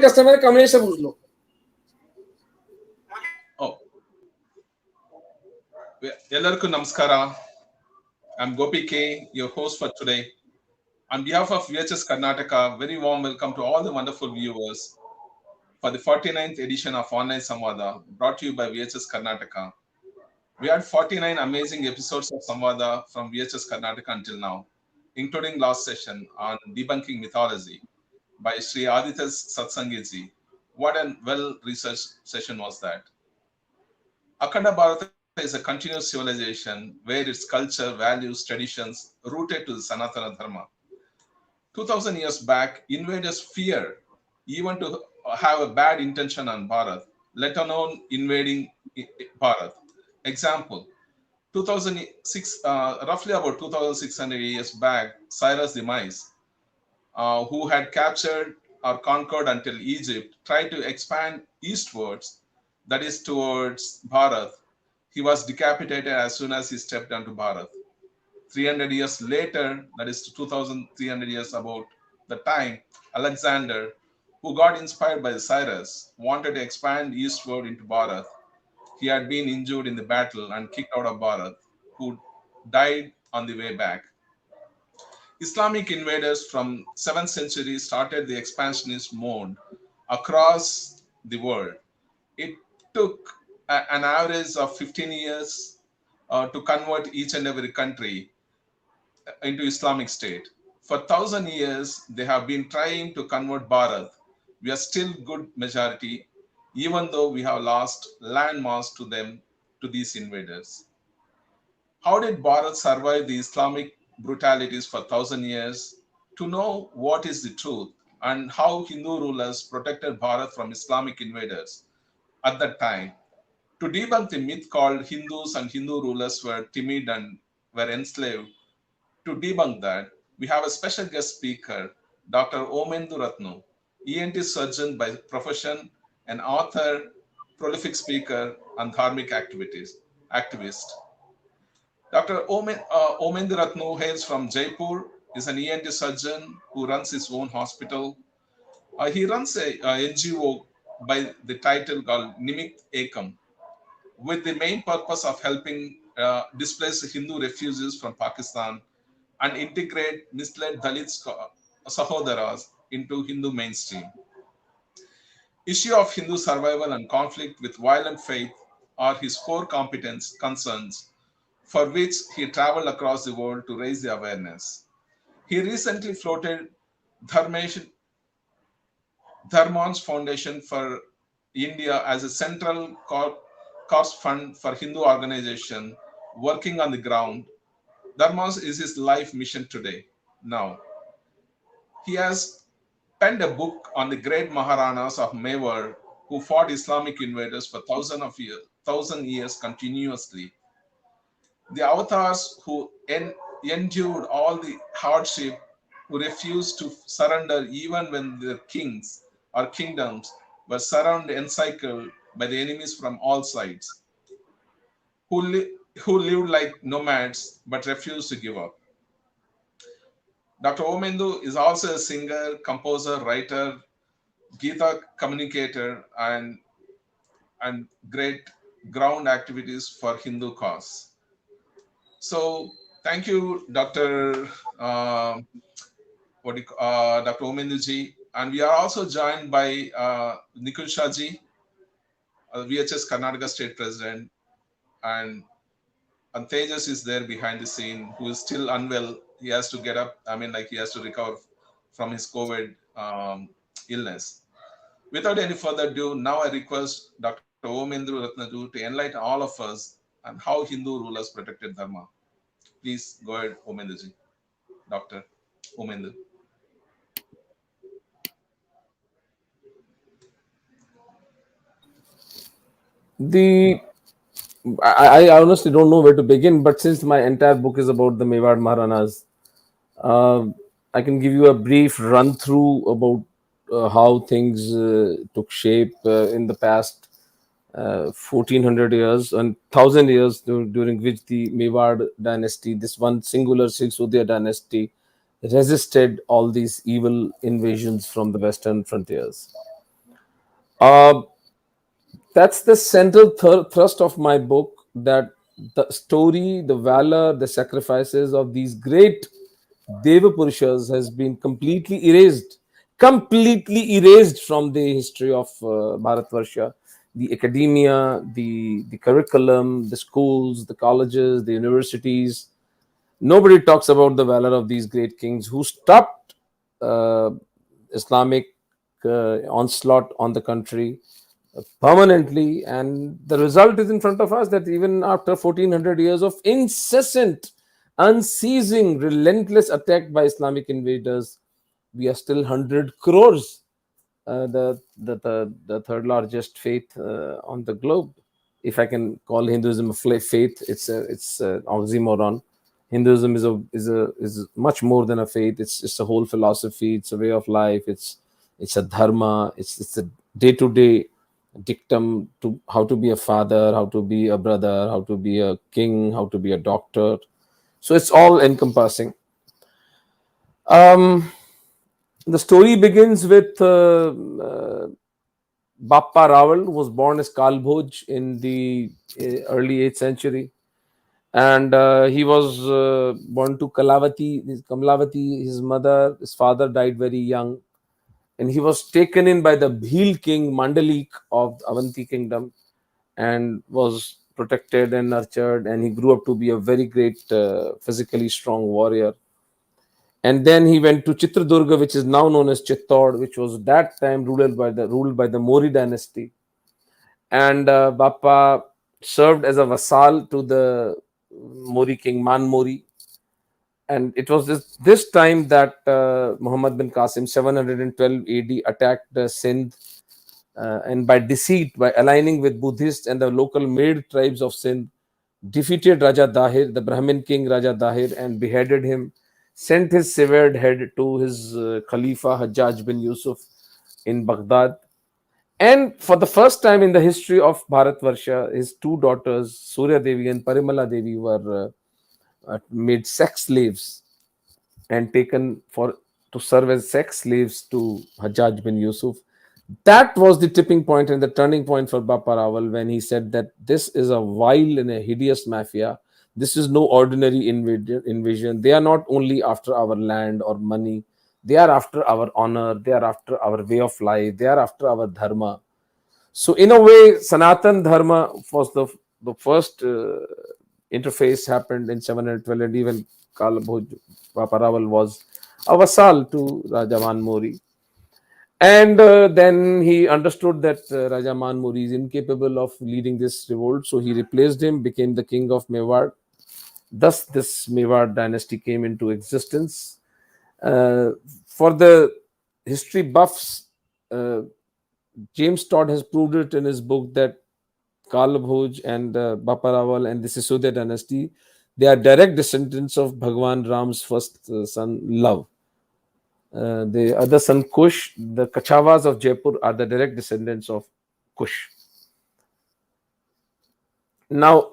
Customer Kamlesh से पूछ लो। ಎಲ್ಲರಿಗೂ ನಮಸ್ಕಾರ. I'm Gopi K, your host for today. On behalf of VHS Karnataka, very warm welcome to all the wonderful viewers for the 49th edition of Online Samvada, brought to you by VHS Karnataka. We had 49 amazing episodes of Samvada from VHS Karnataka until now, including last session on debunking mythology by Sri Aditya Satsangiji. What a well-researched session was that. Akhanda Bharata is a continuous civilization where its culture, values, traditions rooted to the Sanatana Dharma. 2000 years back, invaders feared even to have a bad intention on Bharat, let alone invading Bharat. Example, 2006, roughly about 2600 years back, Cyrus the Mice, who had captured or conquered until Egypt, tried to expand eastwards, that is towards Bharat. He was decapitated as soon as he stepped onto Bharat. 300 years later, that is 2300 years about the time, Alexander, who got inspired by Cyrus, wanted to expand eastward into Bharat. He had been injured in the battle and kicked out of Bharat, who died on the way back. Islamic invaders from 7th century started the expansionist mode across the world. It took an average of 15 years to convert each and every country into Islamic State. For 1,000 years, they have been trying to convert Bharat. We are still good majority, even though we have lost landmass to them, to these invaders. How did Bharat survive the Islamic brutalities for 1,000 years? To know what is the truth and how Hindu rulers protected Bharat from Islamic invaders at that time, to debunk the myth called Hindus and Hindu rulers were timid and were enslaved, to debunk that, we have a special guest speaker, Dr. Omendra Ratnu, ENT surgeon by profession, an author, prolific speaker, and Dharmic activist. Dr. Omendra Ratnu hails from Jaipur, is an ENT surgeon who runs his own hospital. He runs a NGO by the title called Nimit Ekam, with the main purpose of helping displaced Hindu refugees from Pakistan and integrate misled Dalit Sahodaras into Hindu mainstream. Issue of Hindu survival and conflict with violent faith are his core competence concerns, for which he traveled across the world to raise the awareness. He recently floated Dharman's Foundation for India as a central cause fund for Hindu organization working on the ground. Dharmas is his life mission today. Now, he has penned a book on the great Maharanas of Mewar who fought Islamic invaders for thousand years continuously. The avatars who endured all the hardship, who refused to surrender even when their kings or kingdoms were surrounded, encircled by the enemies from all sides, who lived like nomads but refused to give up. Dr. Omendu is also a singer, composer, writer, Gita communicator, and great ground activities for Hindu cause. So, thank you, Dr. Dr. Omenduji. And we are also joined by Nikhil Shahji, VHS Karnataka State President, and Tejas is there behind the scene, who is still unwell. He has to get up. I mean, like he has to recover from his COVID illness. Without any further ado, now I request Dr. Omendra Ratnaju to enlighten all of us on how Hindu rulers protected Dharma. Please go ahead, Omendraji. Dr. Omendra. I honestly don't know where to begin, but since my entire book is about the Mewar Maharanas, uh, I can give you a brief run through about how things took shape in the past 1400 years and 1000 years, during which the Mewar dynasty, this one singular Sisodiya dynasty, resisted all these evil invasions from the western frontiers. Uh, that's the central thrust of my book, that the story, the valor, the sacrifices of these great Deva Purushas has been completely erased from the history of Bharatvarsha. The academia, the curriculum, the schools, the colleges, the universities. Nobody talks about the valor of these great kings who stopped uh, Islamic onslaught on the country permanently. And the result is in front of us, that even after 1400 years of incessant, unceasing, relentless attack by Islamic invaders, we are still 100 crores, the third largest faith on the globe. If I can call Hinduism a faith, it's an oxymoron. Hinduism is much more than a faith. It's a whole philosophy. It's a way of life. It's a dharma. It's a day to day dictum to how to be a father, how to be a brother, how to be a king, how to be a doctor. So it's all encompassing. Um, the story begins with Bappa Rawal, who was born as Kalbhoj in the early 8th century. And he was born to Kamlavati, his mother. His father died very young. And he was taken in by the Bhil king Mandalik of Avanti kingdom, and was protected and nurtured. And he grew up to be a very great, physically strong warrior. And then he went to Chitradurga, which is now known as Chittor, which was that time ruled by the Mori dynasty. And Bappa served as a vassal to the Mori king Man Mori. And it was this time that Muhammad bin Qasim, 712 AD, attacked Sindh, and by deceit, by aligning with Buddhists and the local Maid tribes of Sindh, defeated Raja Dahir, the Brahmin king Raja Dahir, and beheaded him, sent his severed head to his Khalifa Hajjaj bin Yusuf in Baghdad. And for the first time in the history of Bharatvarsha, his two daughters, Surya Devi and Parimala Devi, were made sex slaves and taken for to serve as sex slaves to Hajjaj bin Yusuf. That was the tipping point and the turning point for Bappa Rawal, when he said that this is a vile and a hideous mafia. This is no ordinary invasion. They are not only after our land or money, they are after our honor, they are after our way of life, they are after our dharma. So, in a way, Sanatan Dharma was the first interface happened in 712, and even Kalabhoj Paparawal was a vassal to Raja Manmori. And then he understood that Raja Manmuri is incapable of leading this revolt, so he replaced him, became the king of Mewar. Thus, this Mewar dynasty came into existence. Uh, for the history buffs, uh, James Todd has proved it in his book that Kala Bhoj and Bappa Rawal and the Sisodiya dynasty, they are direct descendants of Bhagwan Ram's first son, Love. The other son, Kush, the Kachawas of Jaipur are the direct descendants of Kush. Now,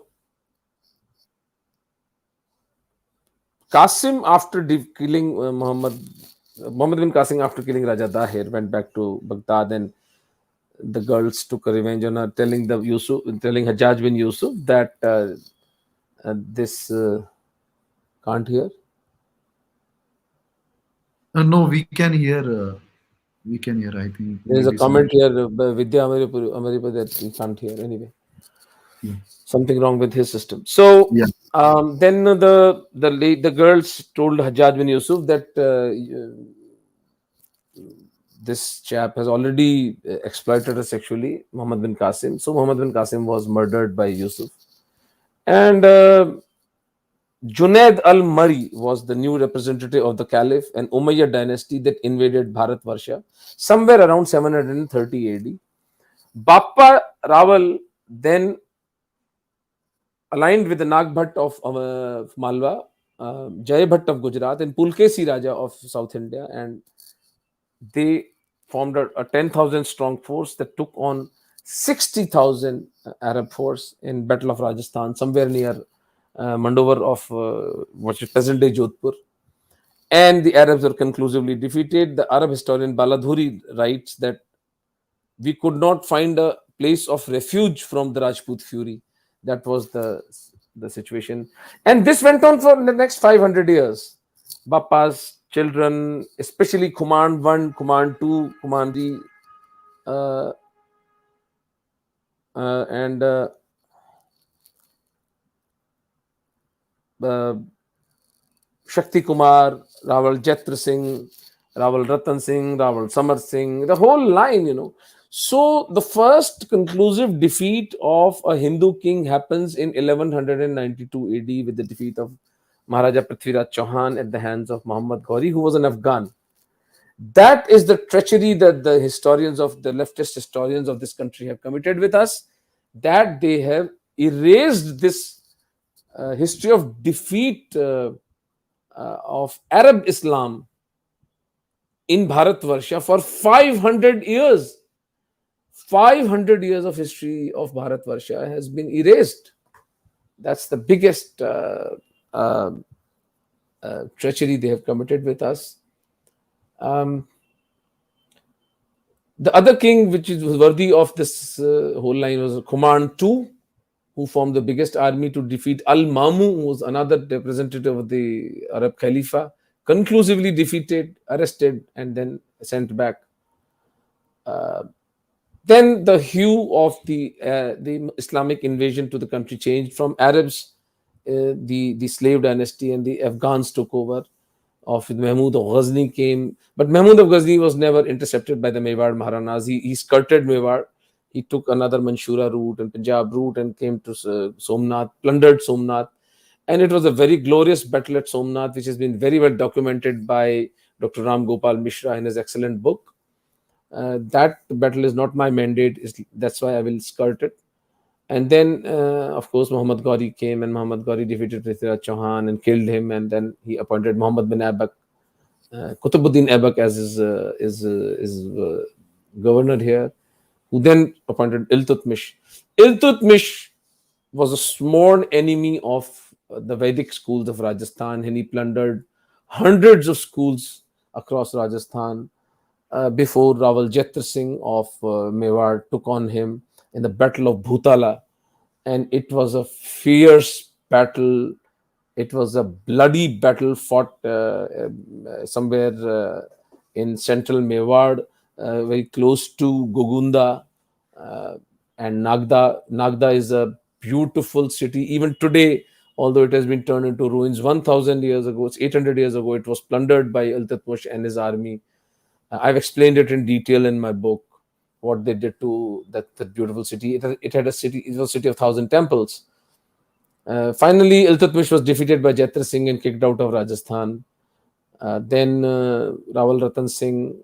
Qasim, after killing Muhammad bin Qasim, after killing Raja Dahir, went back to Baghdad, and the girls took a revenge on her, telling Hajjaj bin Yusuf that this can't hear. No, we can hear. I think There is maybe a some comment here, Vidya Amaripur, that we can't hear anyway. yeah, Something wrong with his system. So yeah. then the girls told Hajjaj bin Yusuf that this chap has already exploited her sexually, Muhammad bin Qasim. So Muhammad bin Qasim was murdered by Yusuf. And Junaid al-Mari was the new representative of the Caliph, an Umayyad dynasty that invaded Bharatvarsha somewhere around 730 AD. Bappa Rawal then aligned with the Nagbhat of Malwa, Jay Bhatt of Gujarat, and Pulkesi Raja of South India, and they formed a 10,000 strong force that took on 60,000 Arab force in Battle of Rajasthan, somewhere near Mandovar of what is present day Jodhpur. And the Arabs were conclusively defeated. The Arab historian Baladhuri writes that We could not find a place of refuge from the Rajput fury. That was the situation. And this went on for the next 500 years. Bappa's children, especially Command 1, Command 2, Command 3, uh, and uh, Shakti Kumar, Rawal Jatra Singh, Rawal Ratan Singh, Rawal Samar Singh, the whole line, you know. So the first conclusive defeat of a Hindu king happens in 1192 AD with the defeat of Maharaja Prithviraj Chauhan at the hands of Muhammad Ghori, who was an Afghan. That is the treachery that the historians of the leftist historians of this country have committed with us, that they have erased this history of defeat of Arab Islam in Bharatvarsha for 500 years. 500 years of history of Bharatvarsha has been erased. That's the biggest uh, treachery they have committed with us. Um, the other king which was worthy of this whole line was Command 2, who formed the biggest army to defeat Al-Mamu, who was another representative of the Arab Khalifa, conclusively defeated, arrested, and then sent back. Then the hue of the Islamic invasion to the country changed from Arabs, the slave dynasty, and the Afghans took over. Of Mahmud of Ghazni came, but Mahmud of Ghazni was never intercepted by the Mewar Maharanas. He skirted Mewar. He took another Manshura route and Punjab route and came to Somnath, plundered Somnath. And it was a very glorious battle at Somnath, which has been very well documented by Dr. Ram Gopal Mishra in his excellent book. That battle is not my mandate, that's why I will skirt it. And then, of course, Muhammad Ghori came, and Muhammad Ghori defeated Prithviraj Chauhan and killed him. And then he appointed Muhammad bin Aibak, Kutubuddin Aibak, as his governor here, who then appointed Iltutmish. Iltutmish was a sworn enemy of the Vedic schools of Rajasthan, and he plundered hundreds of schools across Rajasthan before Rawal Jatra Singh of Mewar took on him in the Battle of Bhutala. And it was a fierce battle. It was a bloody battle fought somewhere in central Mewar, very close to Gogunda and Nagda. Nagda is a beautiful city. Even today, although it has been turned into ruins, 1,000 years ago, it's 800 years ago, it was plundered by Iltutmish and his army. I've explained it in detail in my book, what they did to that beautiful city. It had a city, it was a city of 1,000 temples. Finally, Iltutmish was defeated by Jatra Singh and kicked out of Rajasthan. Then Rawal Ratan Singh,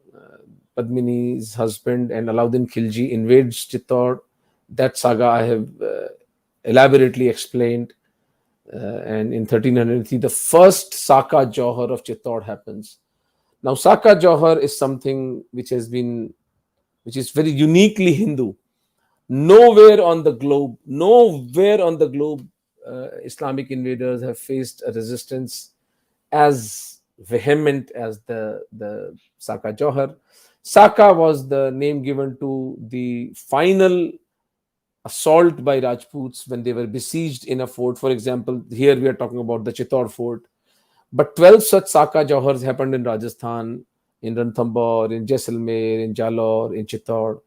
Padmini's husband, and Alauddin Khilji invades Chittor. That saga I have elaborately explained. And in 1303, the first Saka Johar of Chittor happens. Now, Saka Johar is something which is very uniquely Hindu. Nowhere on the globe, Islamic invaders have faced a resistance as vehement as the Saka Johar. Saka was the name given to the final assault by Rajputs when they were besieged in a fort. For example, here we are talking about the Chittor fort. But 12 such Saka Johars happened in Rajasthan, in Ranthambore, in Jaisalmer, in Jalore, in Chittor.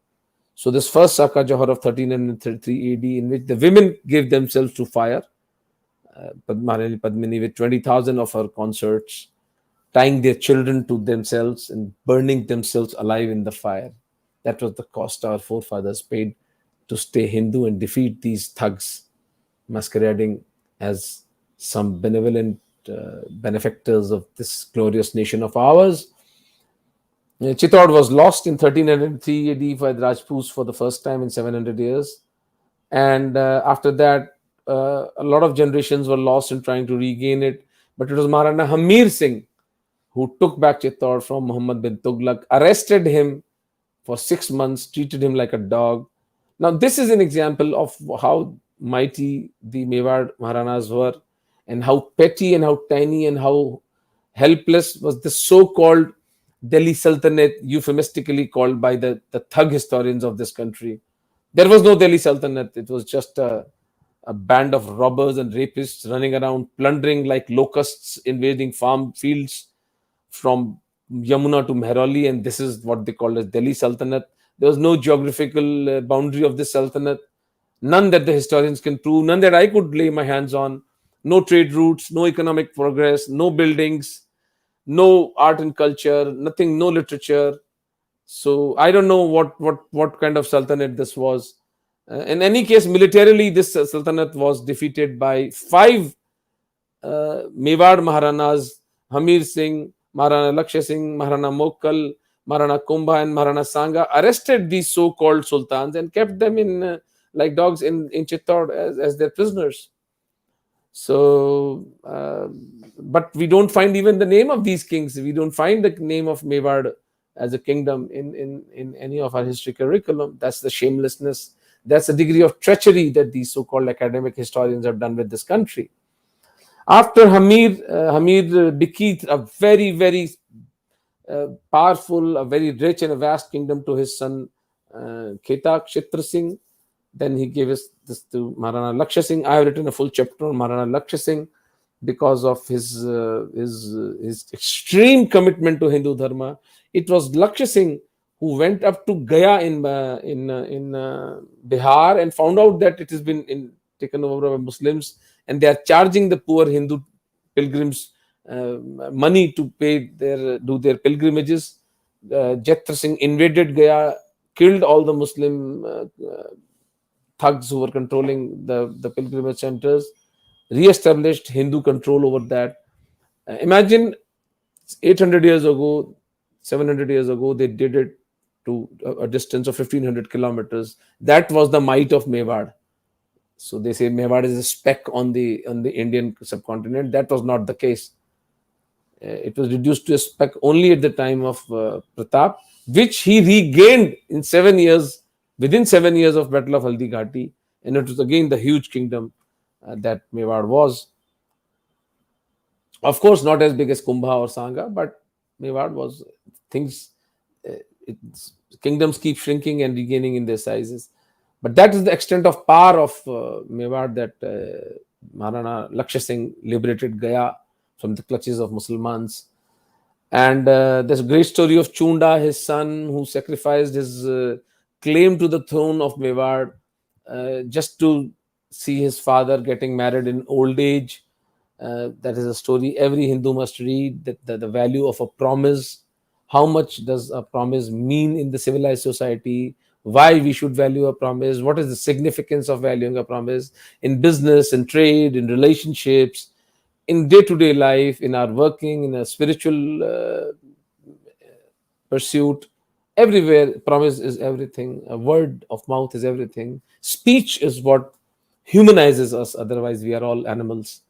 So this first Saka Johar of 1333 AD, in which the women gave themselves to fire, Maharani Padmini with 20,000 of her consorts, tying their children to themselves and burning themselves alive in the fire. That was the cost our forefathers paid to stay Hindu and defeat these thugs masquerading as some benevolent benefactors of this glorious nation of ours. Chittor was lost in 1303 AD by the Rajputs for the first time in 700 years. And after that, a lot of generations were lost in trying to regain it. But it was Maharana Hamir Singh who took back Chittor from Muhammad bin Tughlaq, arrested him for 6 months, treated him like a dog. Now, this is an example of how mighty the Mewar Maharanas were, and how petty and how tiny and how helpless was the so-called Delhi Sultanate, euphemistically called by the thug historians of this country. There was no Delhi Sultanate. It was just a band of robbers and rapists running around, plundering like locusts, invading farm fields from Yamuna to Mehrauli, and this is what they called as Delhi Sultanate. There was no geographical boundary of this Sultanate, none that the historians can prove, none that I could lay my hands on. No trade routes, no economic progress, no buildings, no art and culture, nothing, no literature. So I don't know what kind of sultanate this was. In any case, militarily, this sultanate was defeated by five Mewar Maharanas: Hamir Singh, Maharana Lakshya Singh, Maharana Mokkal, Maharana Kumbha, and Maharana Sanga arrested these so-called sultans and kept them in like dogs in Chittor as their prisoners. So, but we don't find even the name of these kings. We don't find the name of Mewar as a kingdom in any of our history curriculum. That's the shamelessness. That's the degree of treachery that these so-called academic historians have done with this country. After Hamir, Hamir bequeathed a very powerful, a very rich and a vast kingdom to his son Kheta Kshitra Singh. Then he gave this to Maharana Lakshya Singh. I have written a full chapter on Maharana Lakshya Singh because of his extreme commitment to Hindu Dharma. It was Lakshya Singh who went up to Gaya in Bihar and found out that it has been taken over by Muslims, and they are charging the poor Hindu pilgrims money to do their pilgrimages. Jethra Singh invaded Gaya, killed all the Muslim thugs who were controlling the pilgrimage centers, re-established Hindu control over that. Imagine 800 years ago, 700 years ago, they did it to a distance of 1500 kilometers. That was the might of Mewar. So they say Mewar is a speck on the Indian subcontinent. That was not the case. It was reduced to a speck only at the time of Pratap, which he regained in 7 years, within 7 years of Battle of Haldi Ghati, and it was again the huge kingdom that Mewar was. Of course, not as big as Kumbha or Sanga, but Mewar was things. Kingdoms keep shrinking and regaining in their sizes. But that is the extent of power of Mewar, that Maharana Lakshya Singh liberated Gaya from the clutches of Muslimans. And there's a great story of Chunda, his son, who sacrificed his claim to the throne of Mewar just to see his father getting married in old age. That is a story every Hindu must read, that the value of a promise. How much does a promise mean in the civilized society? Why we should value a promise? What is the significance of valuing a promise in business, in trade, in relationships, in day-to-day life, in our working, in a spiritual pursuit? Everywhere, promise is everything. A word of mouth is everything. Speech is what humanizes us. Otherwise, we are all animals.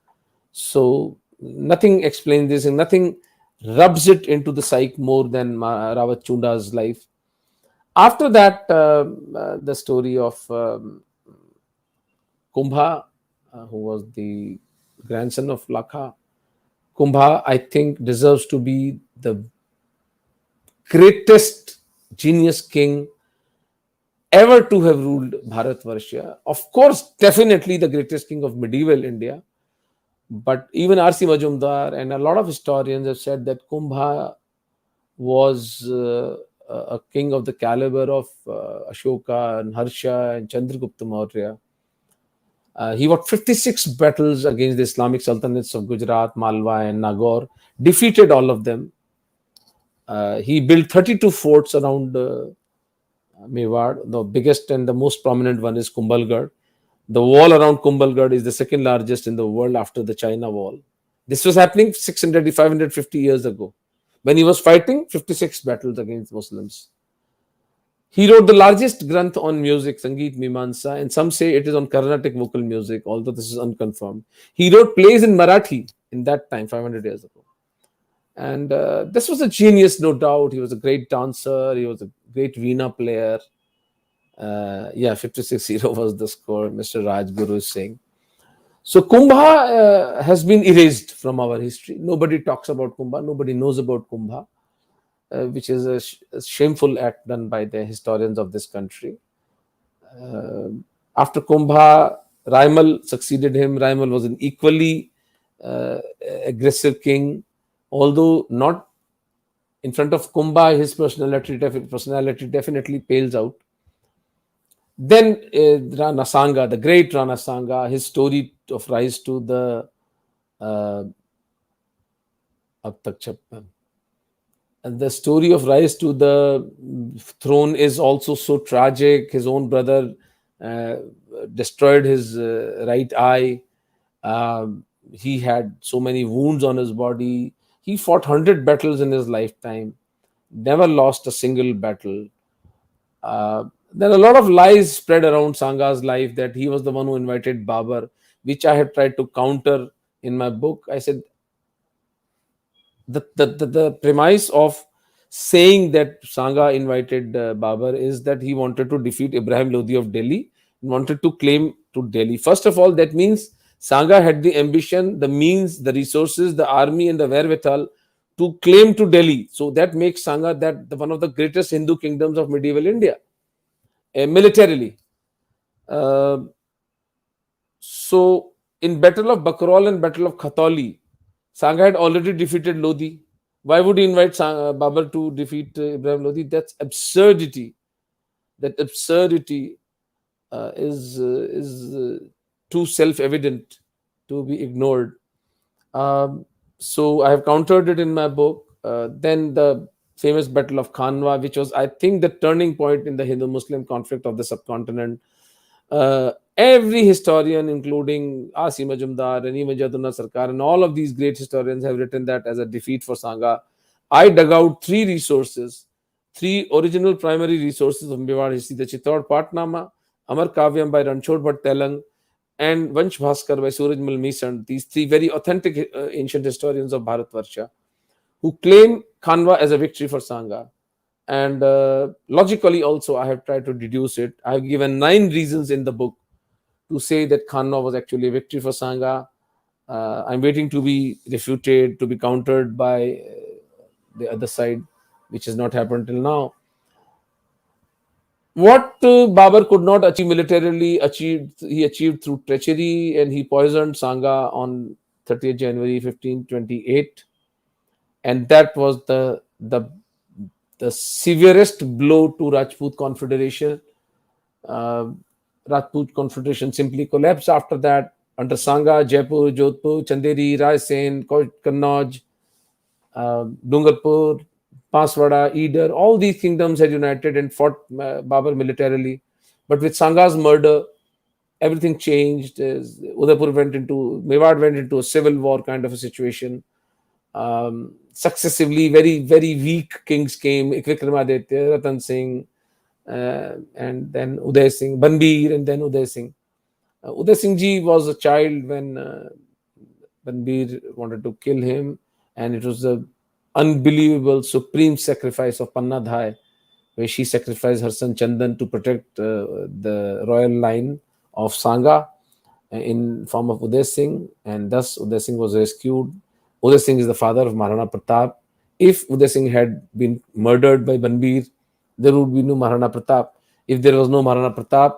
So nothing explains this, and nothing rubs it into the psyche more than Rawat Chunda's life. After that, the story of Kumbha, who was the grandson of Lakha. Kumbha, I think, deserves to be the greatest genius king ever to have ruled Bharatvarsha. Of course, definitely the greatest king of medieval India. But even R.C. Majumdar and a lot of historians have said that Kumbha was a king of the caliber of Ashoka and Harsha and Chandragupta Maurya. He fought 56 battles against the Islamic sultanates of Gujarat, Malwa, and Nagaur, defeated all of them. He built 32 forts around Mewar. The biggest and the most prominent one is Kumbhalgarh. The wall around Kumbhalgarh is the second largest in the world after the China Wall. This was happening 600, 550 years ago, when he was fighting 56 battles against Muslims. He wrote the largest granth on music, Sangeet Mimansa, and some say it is on Carnatic vocal music, although this is unconfirmed. He wrote plays in Marathi in that time, 500 years ago. And this was a genius, no doubt. He was a great dancer. He was a great Veena player. 56-0 was the score, Mr. Rajguru is saying. So Kumbha has been erased from our history. Nobody talks about Kumbha. Nobody knows about Kumbha. which is a shameful act done by the historians of this country. Uh, After Kumbha, Raimal succeeded him. Raimal was an equally uh, aggressive king, although not in front of Kumbha. His personality definitely pales out. Then Rana Sanga, the great Rana Sanga, his story of rise to the uh, ab tak chappan. And the story of rise to the throne is also so tragic. His own brother uh, destroyed his right eye. He had so many wounds on his body. He fought 100 battles in his lifetime, never lost a single battle. There are a lot of lies spread around Sanga's life that he was the one who invited Babar, which I have tried to counter in my book. I said the premise of saying that Sanga invited Babar is that he wanted to defeat Ibrahim Lodi of Delhi and wanted to claim to Delhi. First of all, that means Sanga had the ambition, the means, the resources, the army, and the wherewithal to claim to Delhi. So that makes Sanga that one of the greatest Hindu kingdoms of medieval India, militarily. Uh, so in Battle of Bakarol and Battle of Khatoli, Sanga had already defeated Lodi. Why would he invite Babur to defeat Ibrahim Lodi? That's absurdity. That absurdity is too self-evident to be ignored. So I have countered it in my book. Then the famous Battle of Khanwa, which was, I think, the turning point in the Hindu-Muslim conflict of the subcontinent. Every historian, including Asi Majumdar and even Jaduna Sarkar, and all of these great historians have written that as a defeat for Sanga. I dug out three resources, three original primary resources of Mewar history: the Chittor Patnama, Amar Kavyam by Ranchod Bhatt Telang, and Vansh Bhaskar by Surajmal Misand. These three very authentic ancient historians of Bharatvarsha, who claim Khanwa as a victory for Sanga. And logically, also, I have tried to deduce it. I have given 9 reasons in the book to say that Khanwa was actually a victory for Sanga. I'm waiting to be refuted, to be countered by the other side, which has not happened till now. What Babur could not achieve militarily, he achieved through treachery, and he poisoned Sanga on 30th January 1528, and that was the severest blow to Rajput Confederation. Uh, Rajput Confederation simply collapsed after that. Under Sanga, Jaipur, Jodhpur, Chanderi, Raisen, Kannauj, Dungarpur, Paswada, Eider, all these kingdoms had united and fought Babur militarily. But with Sanga's murder, everything changed. Udaipur Mewar went into a civil war kind of a situation. Successively, very, very weak kings came: Vikramaditya, Ratan Singh, and then Uday Singh, Banbir, and then Uday Singh. Uday Singh ji was a child when Banbir wanted to kill him, and it was the unbelievable, supreme sacrifice of Panna Dhai, where she sacrificed her son Chandan to protect the royal line of Sanga in form of Uday Singh, and thus Uday Singh was rescued. Uday Singh is the father of Maharana Pratap. If Uday Singh had been murdered by Banbir, there would be no Maharana Pratap. If there was no Maharana Pratap,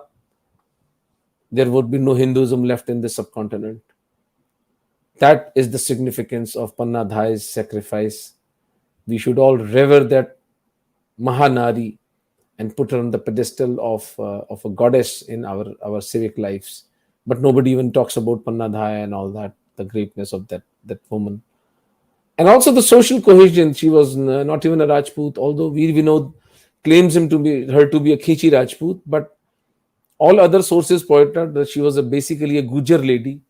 there would be no Hinduism left in the subcontinent. That is the significance of Panna Dhai's sacrifice. We should all revere that Mahanari and put her on the pedestal of a goddess in our civic lives. But nobody even talks about Panna Dhai and all that, the greatness of that woman. And also the social cohesion. She was not even a Rajput, although Veer Vinod claims her to be a Khichi Rajput, but all other sources point out that she was basically a Gujar lady.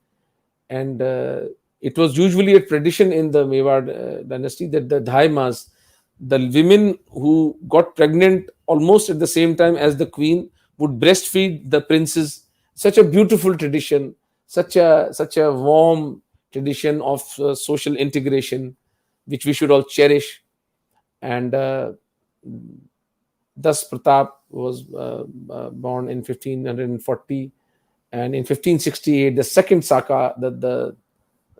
And it was usually a tradition in the Mewar dynasty that the Dhaimas, the women who got pregnant almost at the same time as the queen, would breastfeed the princes. Such a beautiful tradition, such a warm tradition of social integration, which we should all cherish. And thus Pratap was born in 1540, and in 1568 the second Saka,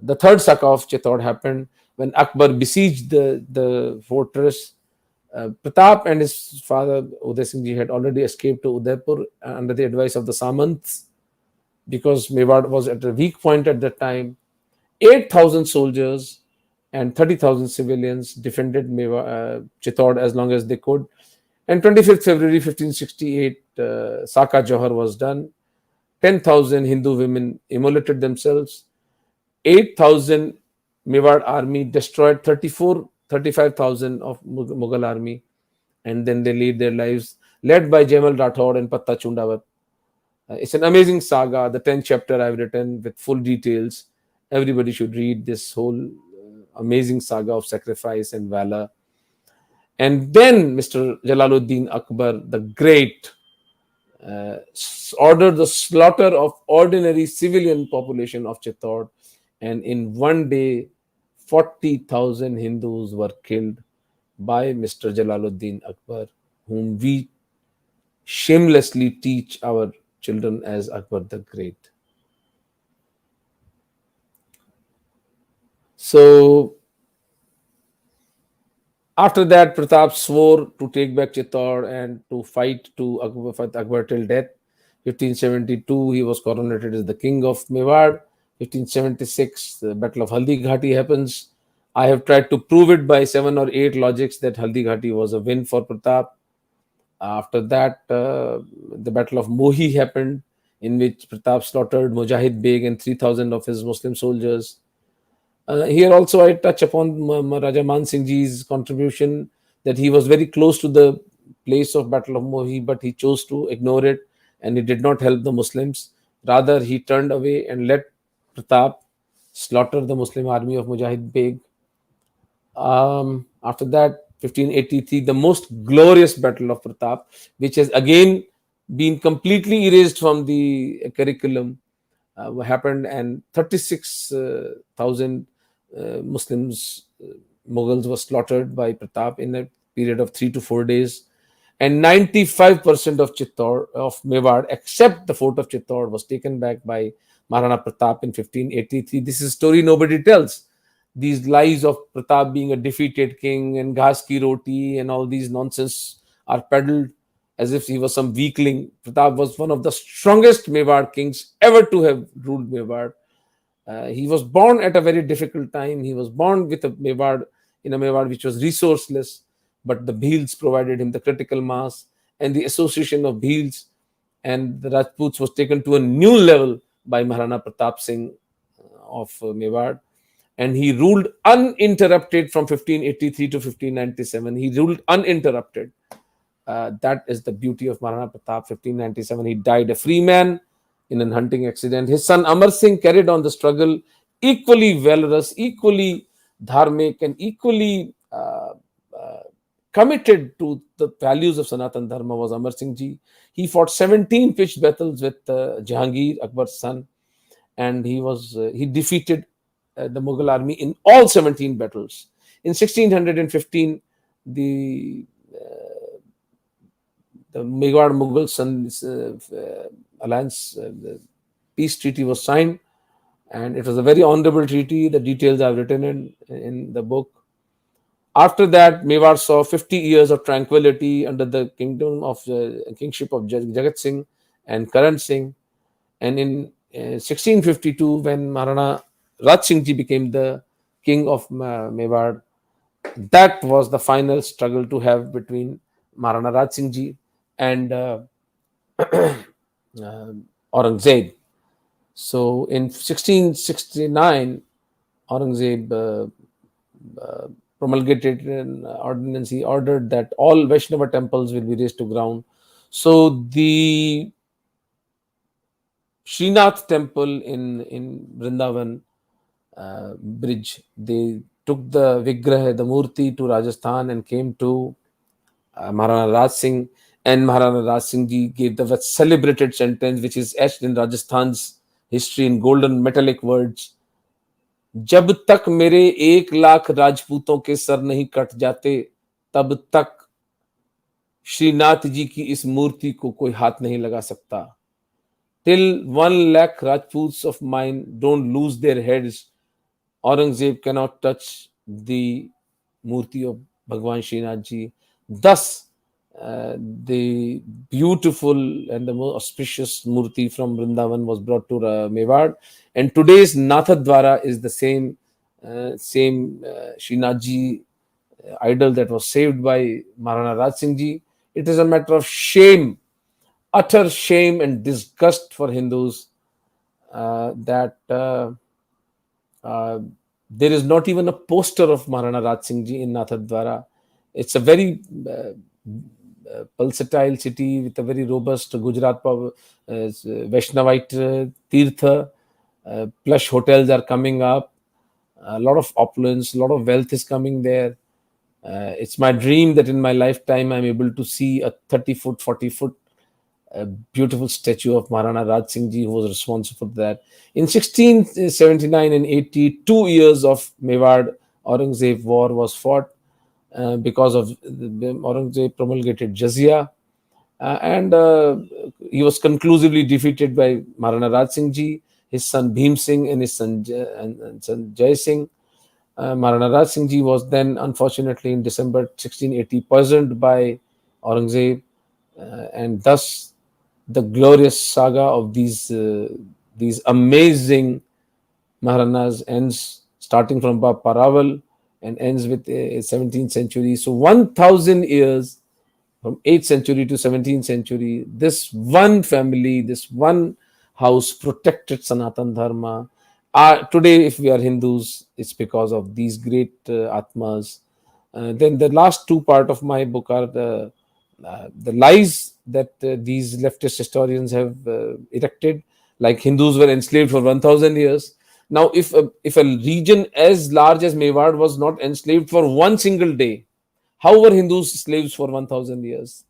the third Saka of Chittor happened when Akbar besieged the fortress. Pratap and his father Uday Singh Ji had already escaped to Udaipur under the advice of the Samants, because Mewar was at a weak point at that time. 8,000 soldiers and 30,000 civilians defended Chittor as long as they could. And 25th February 1568, Saka Johar was done. 10,000 Hindu women immolated themselves. 8,000 Mewar army destroyed 35,000 of Mughal army, and then they lead their lives, led by Jamal Rathod and Patta Chundawat. It's an amazing saga. The 10th chapter I've written with full details. Everybody should read this whole amazing saga of sacrifice and valor. And then Mr. Jalaluddin Akbar, the Great, ordered the slaughter of ordinary civilian population of Chittor, and in one day 40,000 Hindus were killed by Mr. Jalaluddin Akbar, whom we shamelessly teach our children as Akbar the Great. So after that, Pratap swore to take back Chittor and to fight Akbar till death. 1572, he was coronated as the king of Mewar. 1576, the Battle of Haldi Ghati happens. I have tried to prove it by 7 or 8 logics that Haldi Ghati was a win for Pratap. After that, the Battle of Mohi happened, in which Pratap slaughtered Mujahid Beg and 3,000 of his Muslim soldiers. Here also I touch upon Raja Man Singh Ji's contribution, that he was very close to the place of Battle of Mohi, but he chose to ignore it and he did not help the Muslims. Rather, he turned away and let Pratap slaughter the Muslim army of Mujahid Beg. After that, 1583, the most glorious battle of Pratap, which has again been completely erased from the curriculum, happened, and 36,000 Muslims, Mughals, were slaughtered by Pratap in a period of 3 to 4 days. And 95% of Chittor, of Mewar, except the fort of Chittor, was taken back by Maharana Pratap in 1583. This is a story nobody tells. These lies of Pratap being a defeated king and ghas ki roti and all these nonsense are peddled as if he was some weakling. Pratap was one of the strongest Mewar kings ever to have ruled Mewar. He was born at a very difficult time. He was born with a Mewar, in a Mewar which was resourceless, but the Bhils provided him the critical mass, and the association of Bhils and the Rajputs was taken to a new level by Maharana Pratap Singh of Mewar, and he ruled uninterrupted from 1583 to 1597. He ruled uninterrupted. That is the beauty of Maharana Pratap. 1597, he died a free man in an hunting accident. His son Amar Singh carried on the struggle, equally valorous, equally dharmic, and equally committed to the values of Sanatan Dharma was Amar Singh Ji. He fought 17 pitched battles with Jahangir, Akbar's son, and he defeated the Mughal army in all 17 battles. In 1615, the Mewar Mughal alliance, the peace treaty was signed, and it was a very honorable treaty. The details I've written in the book. After that, Mewar saw 50 years of tranquility under the kingship of Jagat Singh and Karan Singh. And in 1652, when Maharana Raj Singh Ji became the king of Mewar, that was the final struggle to have between Maharana Raj Singh Ji and Aurangzeb. So in 1669, Aurangzeb promulgated an ordinance. He ordered that all Vaishnava temples will be razed to ground. So the Srinath temple in Vrindavan bridge, they took the Vigrah, the Murti, to Rajasthan and came to Maharana Raj Singh, and Maharana Raj Singh Ji gave the celebrated sentence which is etched in Rajasthan's history in golden metallic words: जब तक मेरे 1 लाख राजपूतों के sir नहीं cut जाते, तब तक श्रीनाथ जी की इस मूर्ति को कोई हाथ नहीं लगा सकता. Till 1 lakh Rajputs of mine don't lose their heads, Aurangzeb cannot touch the Murti of Bhagwan Srinath Ji. Thus, the beautiful and the most auspicious murti from Vrindavan was brought to Mewar, and today's Nathadwara is the same Srinathji idol that was saved by Maharana Raj Singh Ji. It is a matter of shame, utter shame and disgust for Hindus that uh, there is not even a poster of Maharana Raj Singh Ji in Nathadwara. It's a very pulsatile city with a very robust Gujarat Vaishnavite Tirtha. Plush hotels are coming up. A lot of opulence, a lot of wealth is coming there. It's my dream that in my lifetime I'm able to see a 30-foot, 40-foot beautiful statue of Maharana Raj Singh Ji, who was responsible for that. In 1679 and 80, 2 years of Mewar Aurangzeb war was fought because of Aurangzeb promulgated jizya, and he was conclusively defeated by Maharana Raj Singh Ji, his son Bhim Singh, and his son Jai Singh. Maharana Raj Singh Ji was then, unfortunately, in December 1680, poisoned by Aurangzeb, and thus the glorious saga of these amazing Maharanas ends, starting from Bappa Rawal and ends with 17th century. So 1,000 years from 8th century to 17th century, this one family, this one house protected Sanatan Dharma. Today, if we are Hindus, it's because of these great Atmas. Then the last two part of my book are the lies that these leftist historians have erected, like Hindus were enslaved for 1,000 years. Now, if a region as large as Mewar was not enslaved for one single day, how were Hindus slaves for 1,000 years?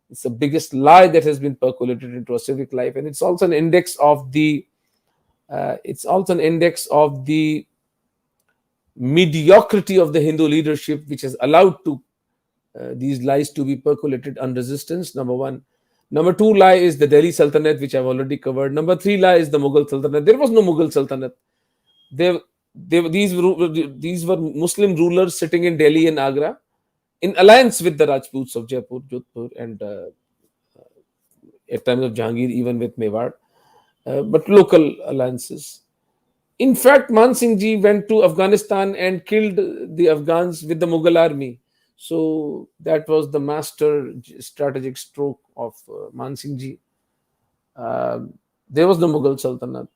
It's the biggest lie that has been percolated into a civic life, and it's also an index of the mediocrity of the Hindu leadership, which has allowed to these lies to be percolated on resistance. Number one. Number two lie is the Delhi Sultanate, which I've already covered. Number three lie is the Mughal Sultanate. There was no Mughal Sultanate. These were Muslim rulers sitting in Delhi and Agra in alliance with the Rajputs of Jaipur, Jodhpur, and at times of Jahangir, even with Mewar, but local alliances. In fact, Man Singh Ji went to Afghanistan and killed the Afghans with the Mughal army. So that was the master strategic stroke of Man Singh Ji. Uh, there was no Mughal Sultanate.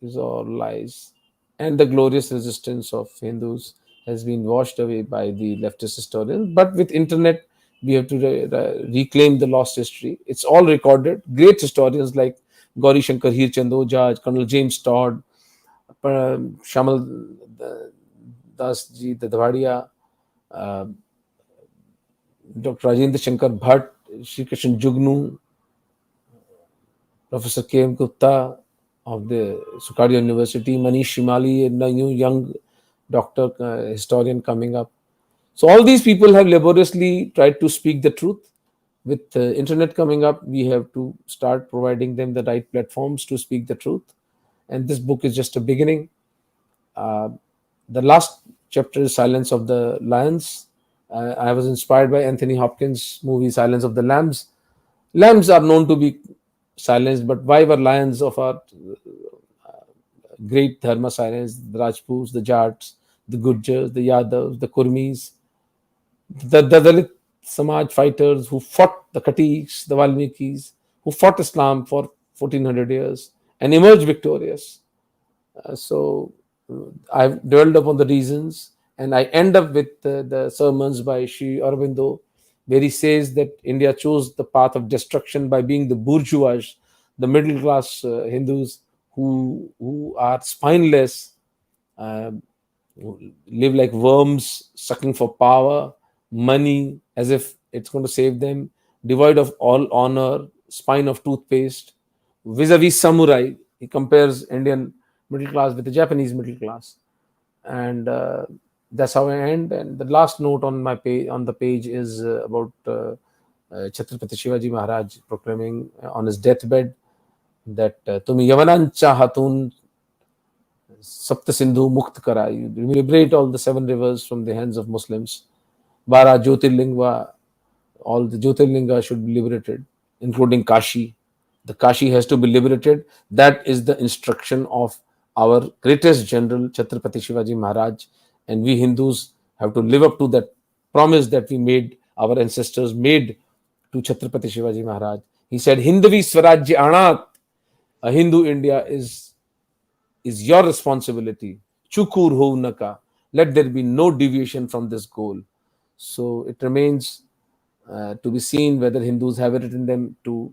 These are all lies. And the glorious resistance of Hindus has been washed away by the leftist historians. But with internet, we have to reclaim the lost history. It's all recorded. Great historians like Gauri Shankar Hirchand Ojha, Colonel James Todd, Shamal Das Ji Dadwadia, uh, Dr. Rajendra Shankar Bhatt, Sri Krishna Jugnu, Professor K.M. Gupta of the Sukaria University, Manish Shimali, a new young doctor, historian coming up. So all these people have laboriously tried to speak the truth. With the internet coming up, we have to start providing them the right platforms to speak the truth. And this book is just a beginning. Uh, the last chapter is Silence of the Lions. I was inspired by Anthony Hopkins' movie Silence of the Lambs. Lambs are known to be silenced, but why were lions of our great Dharma silenced? The Rajputs, the Jats, the Gurjars, the Yadavs, the Kurmis, the Dalit Samaj fighters who fought the Katiks, the Valmikis, who fought Islam for 1400 years and emerged victorious. I've dwelled upon the reasons, and I end up with the sermons by Sri Aurobindo, where he says that India chose the path of destruction by being the bourgeois, the middle class Hindus who are spineless, uh, live like worms, sucking for power, money, as if it's going to save them, devoid of all honor, spine of toothpaste, vis-a-vis samurai. He compares Indian middle class with the Japanese middle class, and that's how I end. And the last note on my page, on the page, is about Chhatrapati Shivaji Maharaj proclaiming on his deathbed that "Tumi Yavanancha Hatun Sapta Sindhu Mukt Karai." You liberate all the seven rivers from the hands of Muslims. Bara Jyotirlingva All the Jyotirlinga should be liberated, including Kashi. The Kashi has to be liberated. That is the instruction of our greatest general, Chhatrapati Shivaji Maharaj. And we Hindus have to live up to that promise that we made, our ancestors made to Chhatrapati Shivaji Maharaj. He said, Hindavi Swarajya Anat, a Hindu India is your responsibility. Chukur ho naka. Let there be no deviation from this goal. So it remains to be seen whether Hindus have it in them to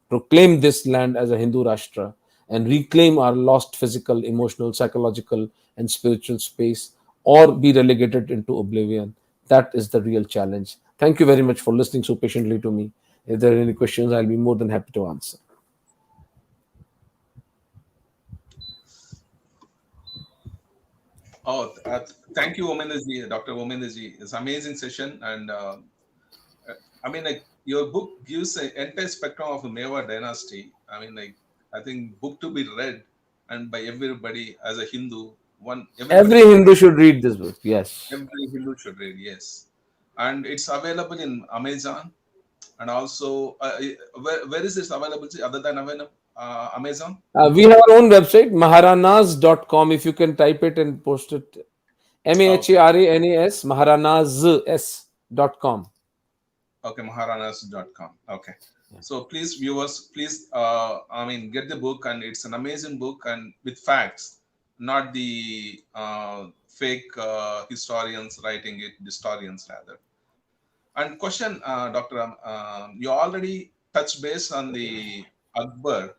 proclaim this land as a Hindu Rashtra and reclaim our lost physical, emotional, psychological, and spiritual space, or be relegated into oblivion. That is the real challenge. Thank you very much for listening so patiently to me. If there are any questions, I'll be more than happy to answer. Oh, thank you, Omendaji, Dr. Omendaji. It's an amazing session, and I mean, like your book gives an entire spectrum of the Mewar dynasty. I mean, like I think book to be read and by everybody as a Hindu. One everybody Every should Hindu should read this book. Yes. every Hindu should read. Yes, and it's available in Amazon and also where is this available other than Amazon? We have our own website, maharanas.com. If you can type it and post it, Okay. Maharanas, maharanas.com. Okay, maharanas.com. Okay. So please, viewers, please, I mean, get the book, and it's an amazing book and with facts, not the fake historians writing it, historians rather. And question, Doctor, you already touched base on the Akbar,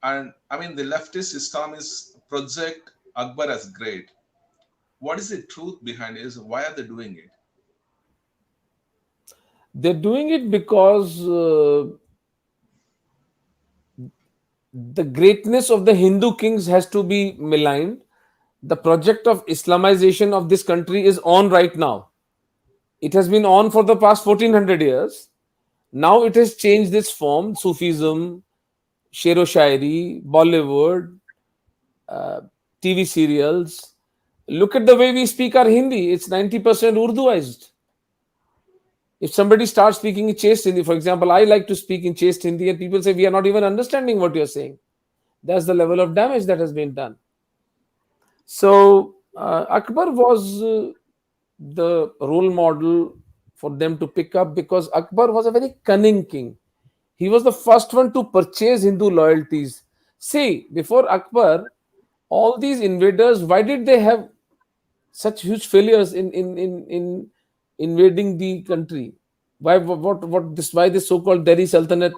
and I mean, the leftist Islamists project Akbar as great. What is the truth behind it? Why are they doing it? They're doing it because the greatness of the Hindu kings has to be maligned. The project of Islamization of this country is on right now. It has been on for the past 1400 years. Now it has changed its form: Sufism, Shero Shairi, Bollywood, TV serials. Look at the way we speak our Hindi. It's 90% Urduized. If somebody starts speaking in chaste Hindi, for example, I like to speak in chaste Hindi, and people say we are not even understanding what you're saying. That's the level of damage that has been done. So Akbar was the role model for them to pick up because Akbar was a very cunning king. He was the first one to purchase Hindu loyalties. See, before Akbar, all these invaders, why did they have such huge failures in invading the country? Why this so-called Delhi Sultanate,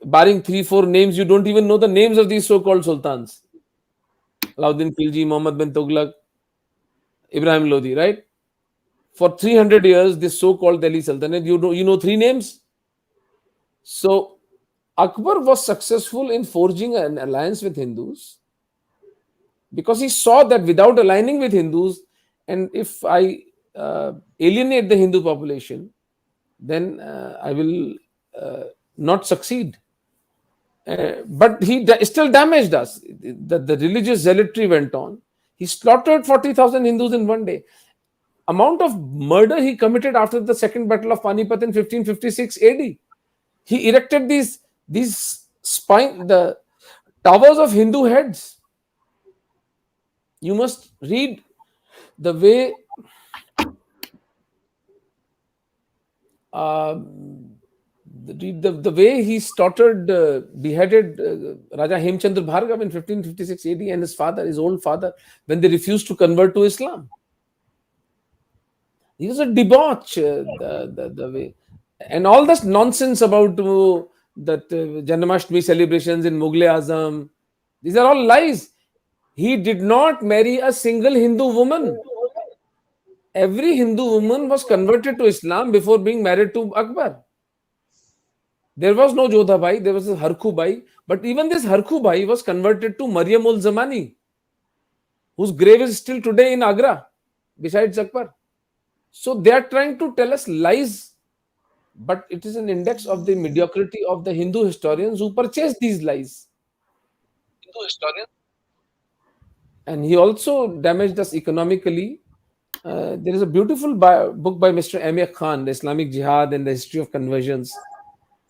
barring 3 4 names, you don't even know the names of these so-called sultans. Alauddin Khilji, Muhammad bin Tughlaq, Ibrahim Lodi, right? For 300 years, this so-called Delhi Sultanate, you know 3 names. So Akbar was successful in forging an alliance with Hindus because he saw that without aligning with Hindus, and if I alienate the Hindu population, then I will not succeed. But he still damaged us. The religious zealotry went on. He slaughtered 40,000 Hindus in one day. Amount of murder he committed after the second battle of Panipat in 1556 AD. He erected these spine the towers of Hindu heads. You must read the way uh, the way he slaughtered, beheaded Raja Hemchandra Bhargav in 1556 AD and his father, his old father, when they refused to convert to Islam. He was a debauch, the way. And all this nonsense about that Janmashtami celebrations in Mughal Azam, these are all lies. He did not marry a single Hindu woman. Every Hindu woman was converted to Islam before being married to Akbar. There was no Jodha Bhai, there was a Harku Bhai, but even this Harku Bhai was converted to Maryam ul Zamani, whose grave is still today in Agra, besides Akbar. So they are trying to tell us lies, but it is an index of the mediocrity of the Hindu historians who purchased these lies. And he also damaged us economically There is a beautiful book by Mr. M.A. Khan, The Islamic Jihad and the History of Conversions.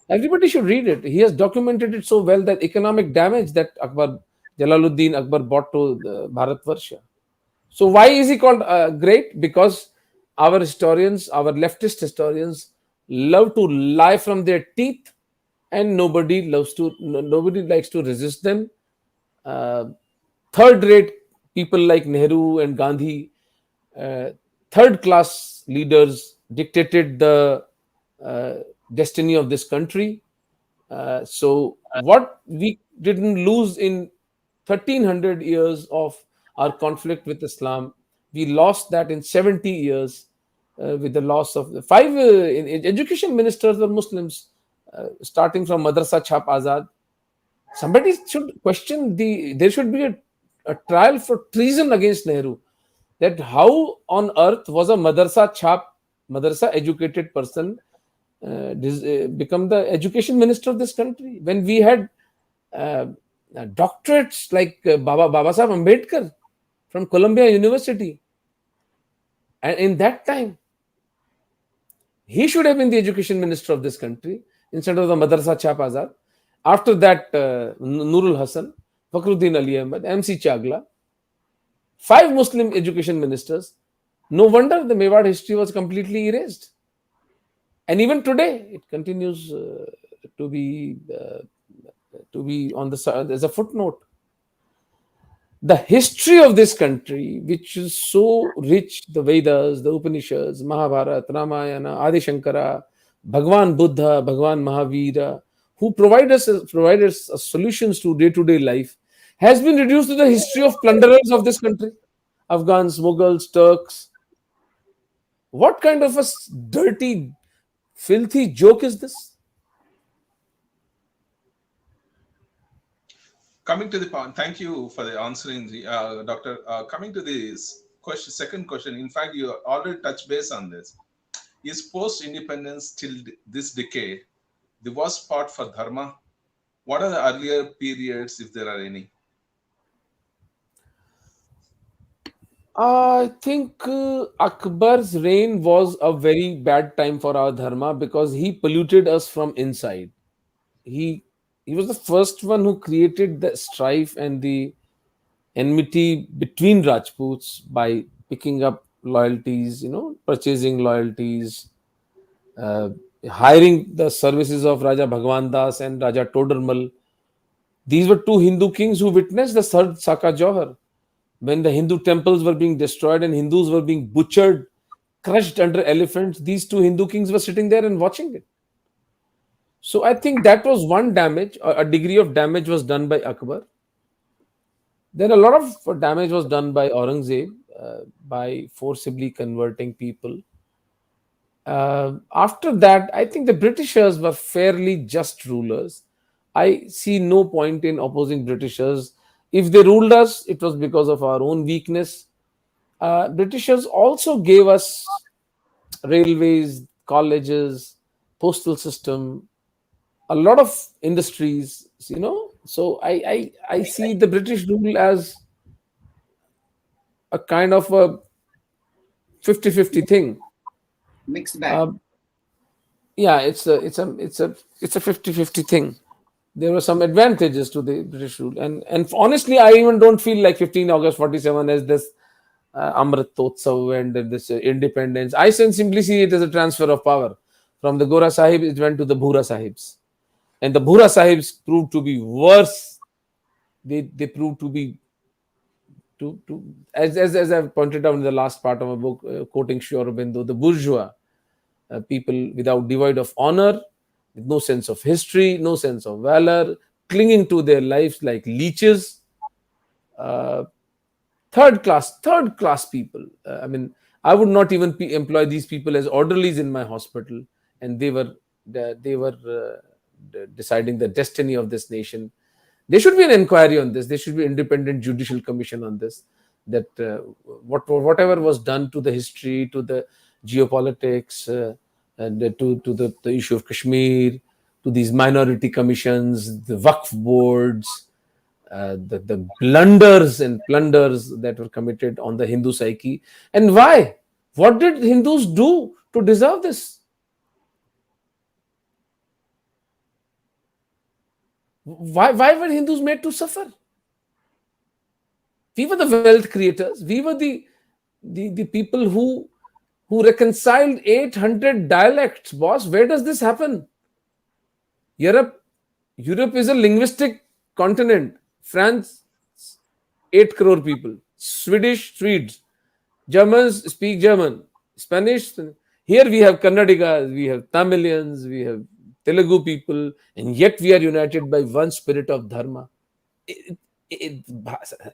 Everybody should read it. He has documented it so well that economic damage that Jalaluddin Akbar brought to the Bharatvarsha. So why is he called great? Because our historians, our leftist historians, love to lie from their teeth, and nobody likes to resist them. Uh, Third-rate people like Nehru and Gandhi, uh, third-class leaders dictated the uh, destiny of this country. So what we didn't lose in 1300 years of our conflict with Islam, we lost that in 70 years with the loss of the five education ministers were Muslims, starting from Madrasa Chap Azad. Somebody should question there should be a trial for treason against Nehru. That how on earth was a madrasa educated person become the education minister of this country when we had uh, doctorates like Baba Sahib Ambedkar from Columbia University, and in that time he should have been the education minister of this country instead of the Madrasa Chap Azad. After that, Nurul Hassan, Fakhruddin Ali Ahmed, MC Chagla, five Muslim education ministers. No wonder the Mewar history was completely erased. And even today, it continues to be uh, to be on the side as a footnote. The history of this country, which is so rich, the Vedas, the Upanishads, Mahabharata, Ramayana, Adi Shankara, Bhagwan Buddha, Bhagwan Mahavira, who provide us solutions to day life, has been reduced to the history of plunderers of this country, Afghans, Mughals, Turks. What kind of a dirty, filthy joke is this? Coming to the point, thank you for the answering, Doctor. Coming to this question, second question. In fact, you already touched base on this. Is post-independence till this decade the worst part for Dharma? What are the earlier periods, if there are any? I think Akbar's reign was a very bad time for our dharma because he polluted us from inside. He he was the first one who created the strife and the enmity between Rajputs by picking up loyalties, purchasing loyalties, uh, hiring the services of Raja Bhagwan Das and Raja Todarmal. These were two Hindu kings who witnessed the third Saka Jauhar when the Hindu temples were being destroyed and Hindus were being butchered, crushed under elephants. These two Hindu kings were sitting there and watching it. So I think that was one damage. A degree of damage was done by Akbar. Then a lot of damage was done by Aurangzeb by forcibly converting people. After that, I think the Britishers were fairly just rulers. I see no point in opposing Britishers. If they ruled us, it was because of our own weakness. Britishers also gave us railways, colleges, postal system, a lot of industries. So I see the British rule as a kind of a 50-50 thing. Mixed bag. Uh, yeah, it's a 50-50 thing. There were some advantages to the British rule, and honestly, I even don't feel like 15 August 47 as this Amrit Totsav and this independence. I simply see it as a transfer of power from the Gora Sahib. It went to the Bhura Sahibs, and the Bhura Sahibs proved to be worse. They proved to be as I've pointed out in the last part of my book, quoting Sri Aurobindo, the bourgeois people without devoid of honor, with no sense of history, no sense of valor, clinging to their lives like leeches. Uh, third class people. I mean, I would not even employ these people as orderlies in my hospital, and they were deciding the destiny of this nation. There should be an inquiry on this. There should be independent judicial commission on this. That whatever was done to the history, to the geopolitics, and to the issue of Kashmir, to these minority commissions, the Waqf boards, the blunders and plunders that were committed on the Hindu psyche. And why? What did Hindus do to deserve this? Why were Hindus made to suffer? We were the wealth creators. We were the people who reconciled 800 dialects, boss. Where does this happen? Europe, Europe is a linguistic continent. France, 8 crore people. Swedish, Swedes. Germans speak German. Spanish. Here we have Kannadigas, we have Tamilians, we have Telugu people, and yet we are united by one spirit of Dharma. It, it,